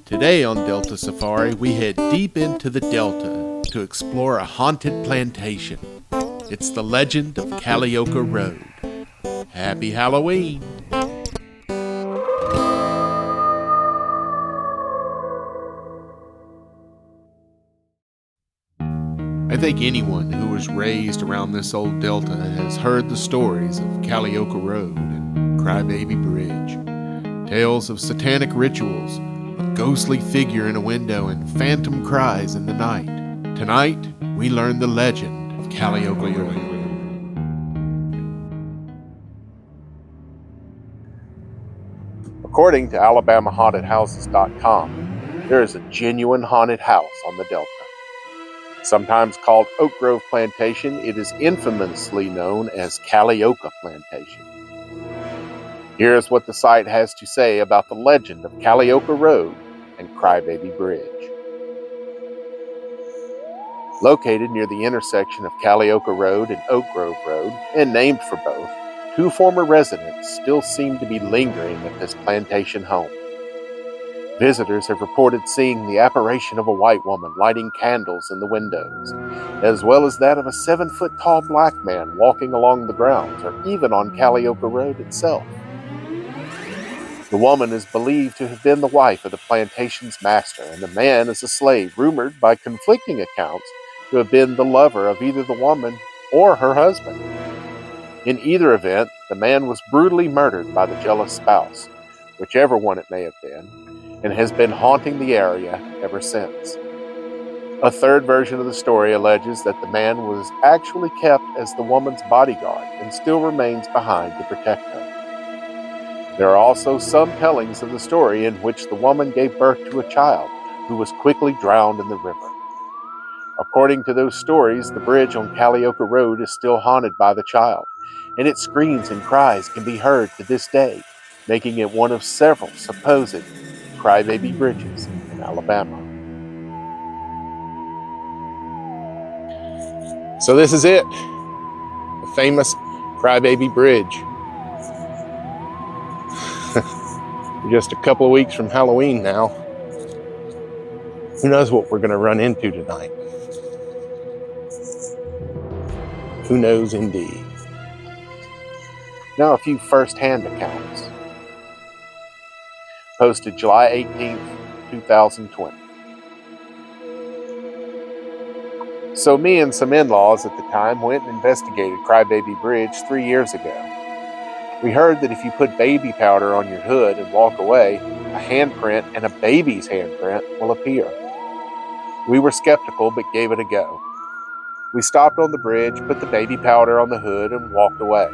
Today on Delta Safari, we head deep into the Delta to explore a haunted plantation. It's the legend of Kali Oka Road. Happy Halloween! I think anyone who was raised around this old Delta has heard the stories of Kali Oka Road and Crybaby Bridge. Tales of satanic rituals, a ghostly figure in a window, and phantom cries in the night. Tonight, we learn the legend of Kali Oka Road. According to AlabamaHauntedHouses.com, there is a genuine haunted house on the Delta. Sometimes called Oak Grove Plantation, it is infamously known as Kali Oka Plantation. Here's what the site has to say about the legend of Kali Oka Road and Crybaby Bridge. Located near the intersection of Kali Oka Road and Oak Grove Road, and named for both, two former residents still seem to be lingering at this plantation home. Visitors have reported seeing the apparition of a white woman lighting candles in the windows, as well as that of a 7-foot-tall black man walking along the grounds or even on Kali Oka Road itself. The woman is believed to have been the wife of the plantation's master, and the man is a slave rumored by conflicting accounts to have been the lover of either the woman or her husband. In either event, the man was brutally murdered by the jealous spouse, whichever one it may have been, and has been haunting the area ever since. A third version of the story alleges that the man was actually kept as the woman's bodyguard and still remains behind to protect her. There are also some tellings of the story in which the woman gave birth to a child who was quickly drowned in the river. According to those stories, the bridge on Kali Oka Road is still haunted by the child, and its screams and cries can be heard to this day, making it one of several supposed crybaby bridges in Alabama. So this is it, the famous Crybaby Bridge. We're just a couple of weeks from Halloween now. Who knows what we're going to run into tonight? Who knows indeed. Now a few first-hand accounts. Posted July 18th, 2020. So me and some in-laws at the time went and investigated Crybaby Bridge 3 years ago. We heard that if you put baby powder on your hood and walk away, a handprint and a baby's handprint will appear. We were skeptical but gave it a go. We stopped on the bridge, put the baby powder on the hood, and walked away.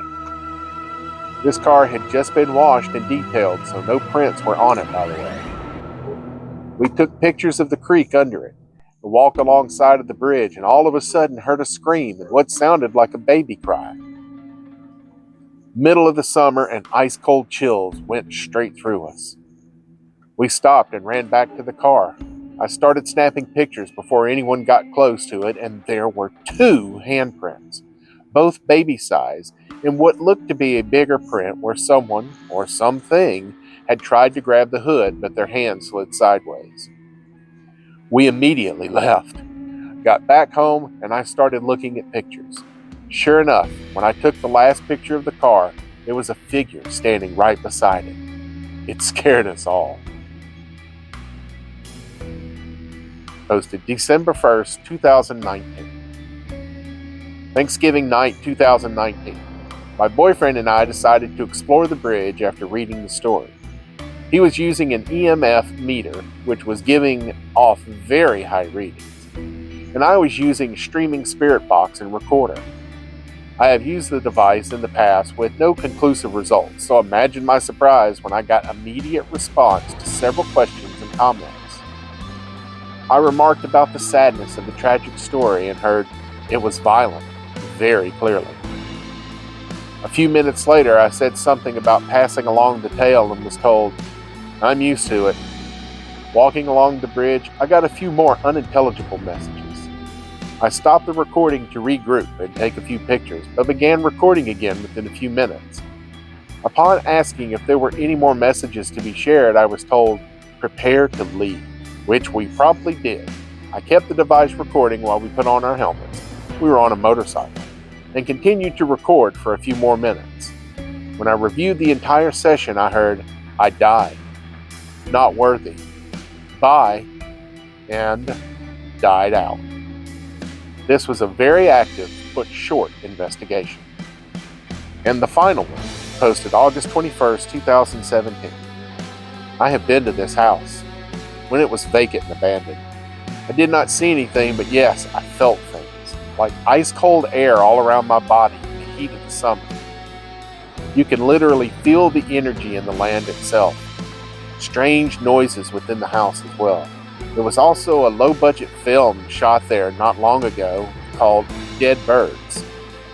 This car had just been washed and detailed, so no prints were on it, by the way. We took pictures of the creek under it, and walked alongside of the bridge, and all of a sudden heard a scream and what sounded like a baby cry. Middle of the summer, and ice-cold chills went straight through us. We stopped and ran back to the car. I started snapping pictures before anyone got close to it, and there were 2 handprints, both baby size, in what looked to be a bigger print where someone, or something, had tried to grab the hood, but their hand slid sideways. We immediately left, got back home, and I started looking at pictures. Sure enough, when I took the last picture of the car, there was a figure standing right beside it. It scared us all. Posted December 1st, 2019. Thanksgiving night 2019. My boyfriend and I decided to explore the bridge after reading the story. He was using an EMF meter, which was giving off very high readings, and I was using streaming spirit box and recorder. I have used the device in the past with no conclusive results, so imagine my surprise when I got immediate response to several questions and comments. I remarked about the sadness of the tragic story and heard it was violent, very clearly. A few minutes later, I said something about passing along the tale and was told, "I'm used to it." Walking along the bridge, I got a few more unintelligible messages. I stopped the recording to regroup and take a few pictures, but began recording again within a few minutes. Upon asking if there were any more messages to be shared, I was told, "Prepare to leave," which we promptly did. I kept the device recording while we put on our helmets. We were on a motorcycle, and continued to record for a few more minutes. When I reviewed the entire session, I heard, "I died," "not worthy," "bye," and "died out." This was a very active but short investigation. And the final one, posted August 21st, 2017. I have been to this house when it was vacant and abandoned. I did not see anything, but yes, I felt things, like ice-cold air all around my body in the heat of the summer. You can literally feel the energy in the land itself. Strange noises within the house as well. There was also a low-budget film shot there not long ago called Dead Birds.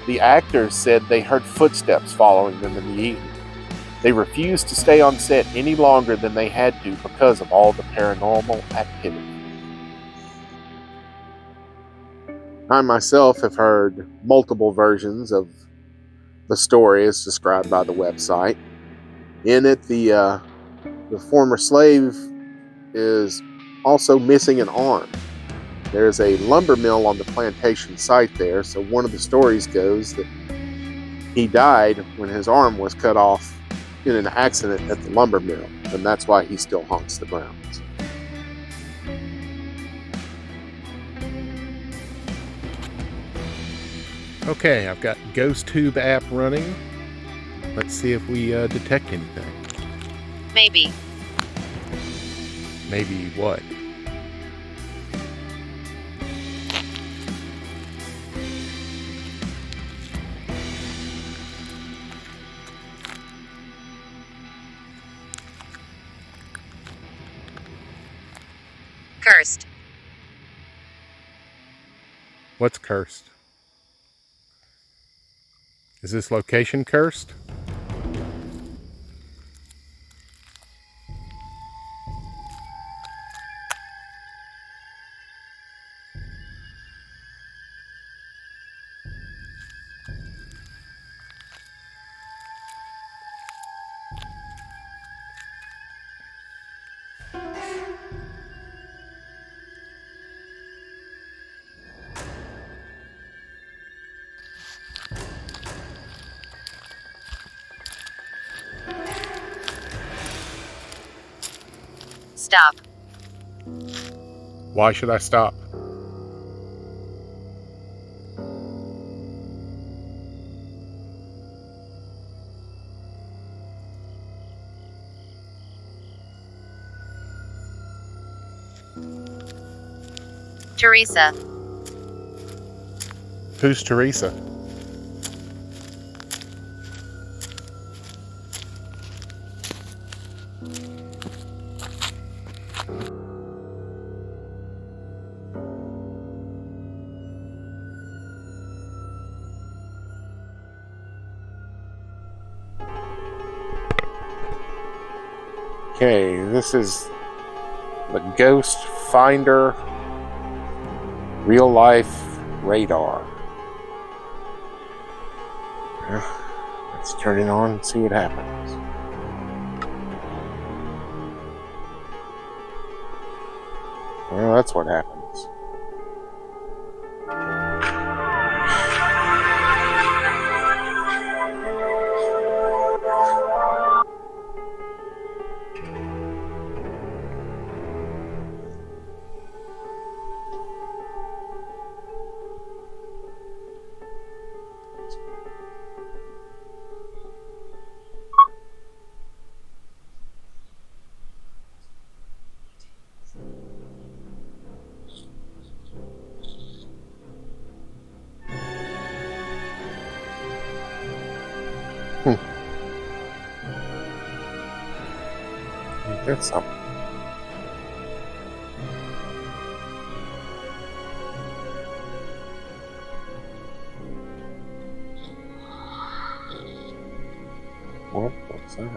The actors said they heard footsteps following them in the evening. They refused to stay on set any longer than they had to because of all the paranormal activity. I myself have heard multiple versions of the story as described by the website. In it, the former slave is also missing an arm. There's a lumber mill on the plantation site there, so one of the stories goes that he died when his arm was cut off in an accident at the lumber mill, and that's why he still haunts the grounds. Okay, I've got GhostTube app running. Let's see if we detect anything. Maybe. Maybe what? Cursed. What's cursed? Is this location cursed? Stop. Why should I stop? Teresa. Who's Teresa? Okay, this is the Ghost Finder real life radar. Let's turn it on and see what happens. Well, that's what happens. That's something. What's that?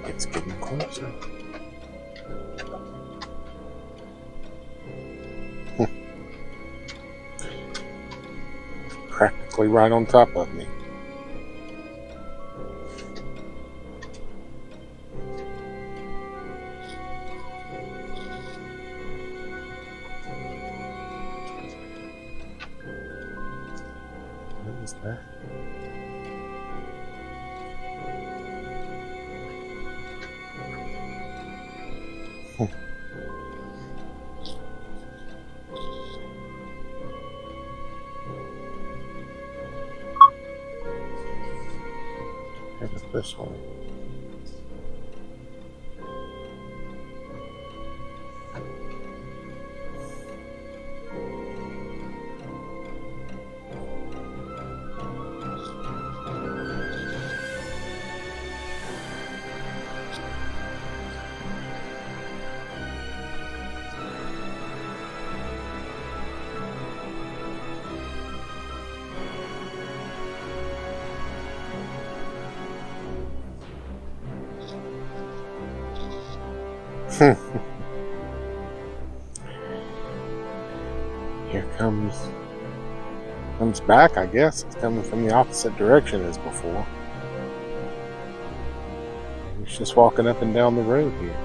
it's getting closer. Practically right on top of me. What is that? What is this one? Here comes back, I guess. It's coming from the opposite direction as before. He's just walking up and down the road here.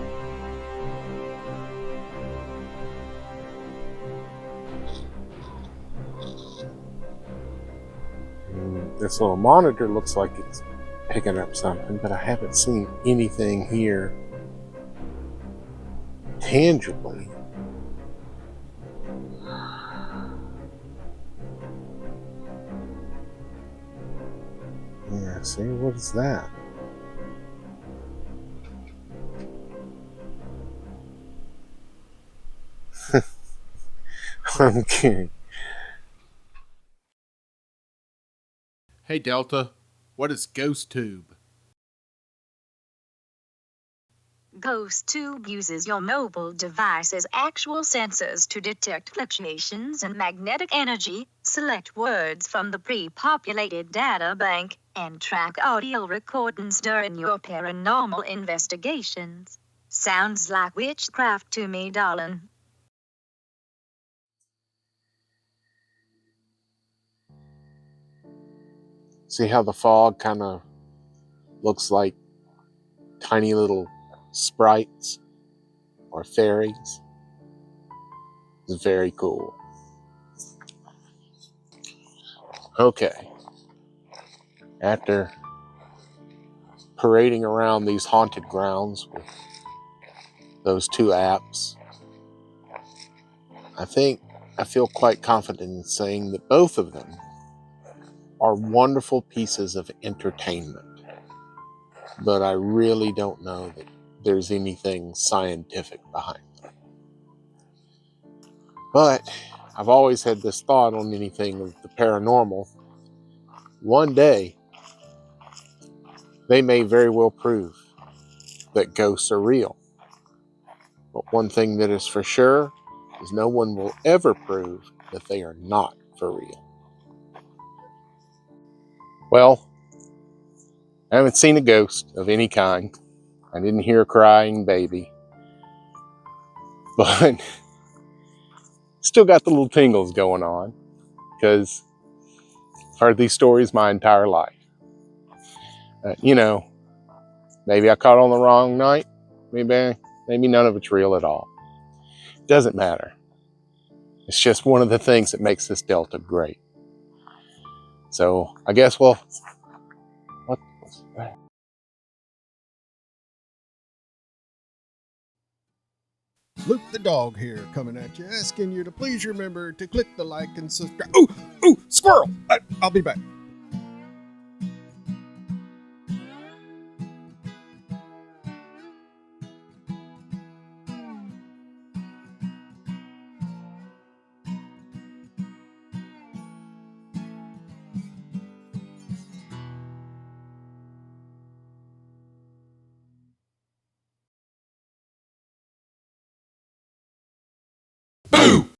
This little monitor looks like it's picking up something, but I haven't seen anything here tangibly. Yeah, see, what is that? I'm kidding. Hey Delta, what is GhostTube? GhostTube uses your mobile device's actual sensors to detect fluctuations in magnetic energy, select words from the pre-populated data bank, and track audio recordings during your paranormal investigations. Sounds like witchcraft to me, darling. See how the fog kind of looks like tiny little sprites or fairies? It's very cool. Okay. After parading around these haunted grounds with those two apps, I feel quite confident in saying that both of them are wonderful pieces of entertainment. But I really don't know that there's anything scientific behind them. But I've always had this thought on anything of the paranormal. One day, they may very well prove that ghosts are real. But one thing that is for sure is no one will ever prove that they are not for real. Well, I haven't seen a ghost of any kind. I didn't hear a crying baby. But still got the little tingles going on because I've heard these stories my entire life. Maybe I caught on the wrong night. Maybe none of it's real at all. Doesn't matter. It's just one of the things that makes this Delta great. So I guess what was that? Luke the dog here coming at you, asking you to please remember to click the like and subscribe. Ooh, squirrel! I'll be back.